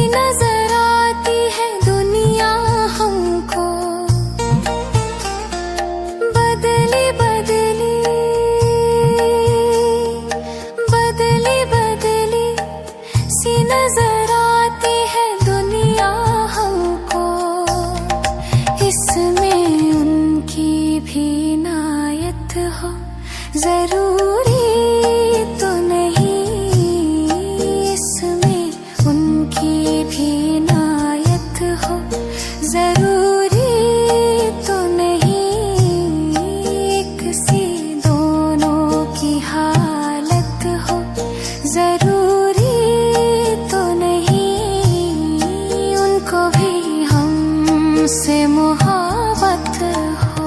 नजर आती है दुनिया हमको, बदली बदली बदली बदली सी नजर आती है दुनिया हमको। इसमें उनकी भी नायत हो जरूरी तो नहीं, इसमें उनकी भी नायत हो जरूरी तो नहीं। एक सी दोनों की हालत हो जरूरी तो नहीं, उनको भी हमसे मोहब्बत हो।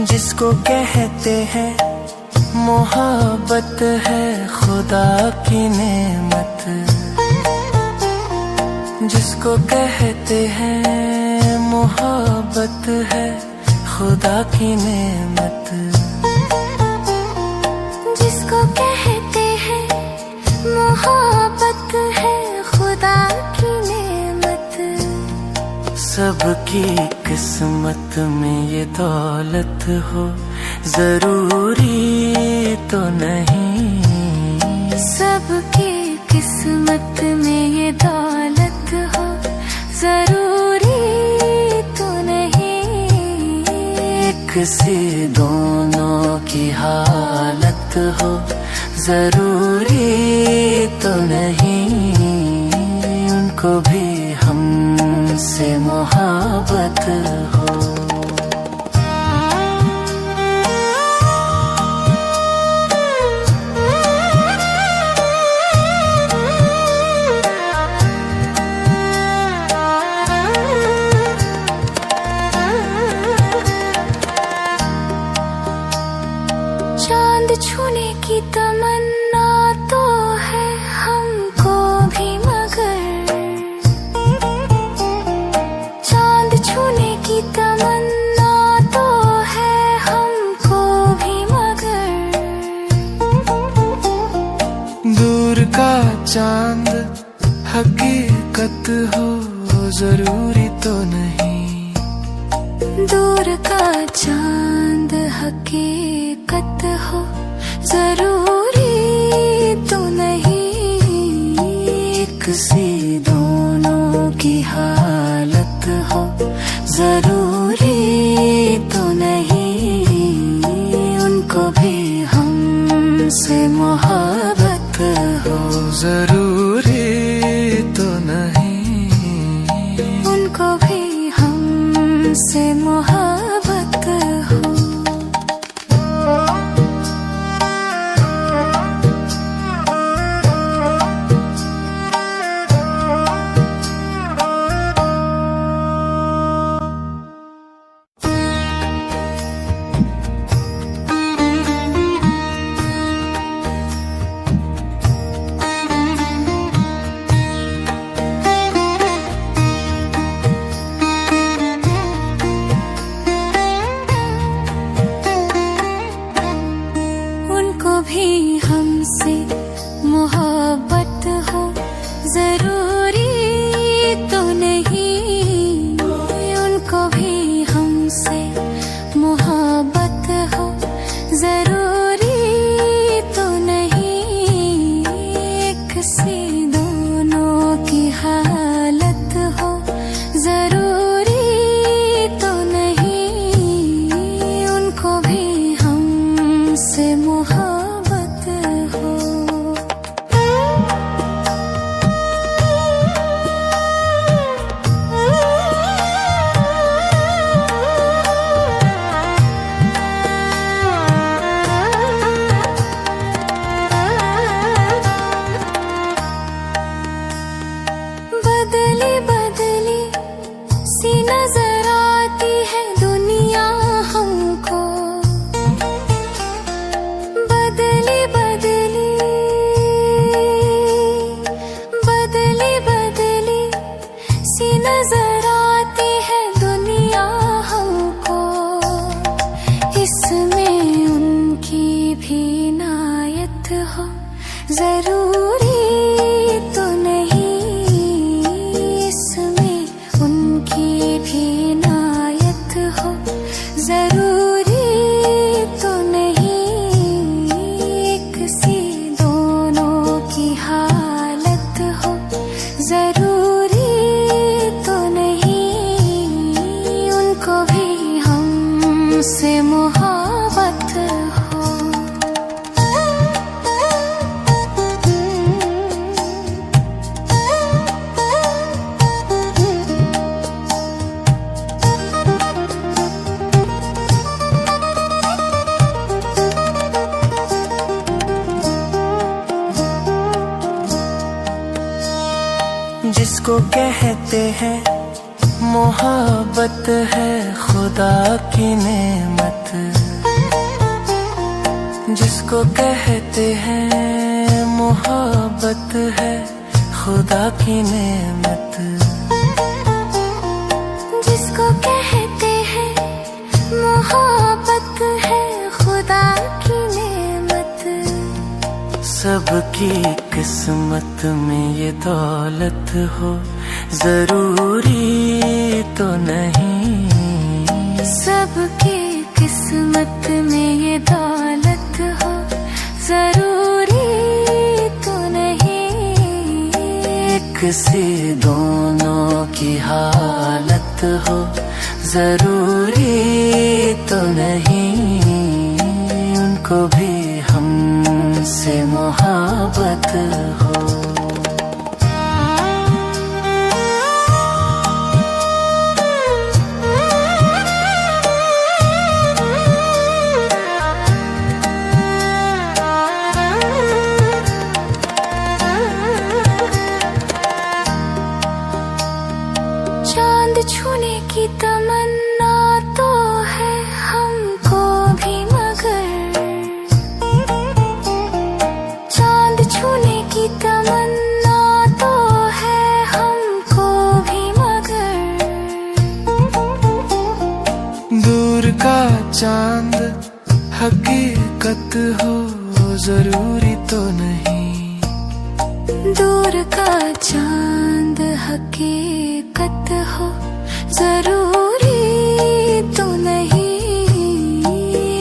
जिसको कहते हैं मोहब्बत है खुदा की नेमत, जिसको कहते हैं मोहब्बत है खुदा की नेमत, जिसको कहते हैं मोहब्बत है खुदा की नेमत। सबकी किस्मत में ये दौलत हो जरूरी तो नहीं, सबकी किस्मत में ये दौलत हो जरूरी तो नहीं। एक सी दोनों की हालत हो जरूरी तो नहीं, उनको भी हमसे मोहब्बत हो। चांद छूने की तमन्ना तो है हमको भी, मगर चांद छूने की तमन्ना तो है हमको भी, मगर दूर का चांद हकीकत हो जरूरी तो नहीं, दूर का चांद हकीकत हो जरूरी तो नहीं। एक सी दोनों की हालत हो जरूरी तो नहीं, उनको भी हमसे मोहब्बत हो जरूरी तो नहीं, उनको भी हमसे मोहब्बत हो। जरूरी तो नहीं इसमें उनकी भी नायत हो, जरूरी तो नहीं एक सी दोनों की हालत हो, जरूरी तो नहीं उनको भी हमसे मोहब्बत हो। जिसको कहते हैं मोहब्बत है खुदा की नेमत, जिसको कहते हैं मोहब्बत है खुदा की नेमत, जिसको कहते हैं मोहब्बत है खुदा की नेमत, सबकी किस्मत में ये दौलत हो, जरूरी तो नहीं। सबकी किस्मत में ये दौलत हो, जरूरी तो नहीं एक सी दोनों की हालत हो, जरूरी तो नहीं उनको भी हमसे मोहब्बत हो। चांद छूने की तमन्ना तो है हमको भी, मगर चांद छूने की तमन्ना तो है हमको भी, मगर दूर का चांद हकीकत हो, जरूरी तो नहीं। दूर का चांद हकीकत हो, जरूरी तो नहीं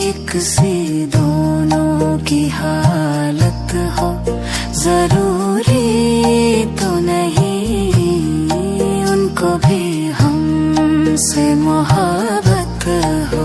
एक सी दोनों की हालत हो, जरूरी तो नहीं उनको भी हमसे मोहब्बत हो।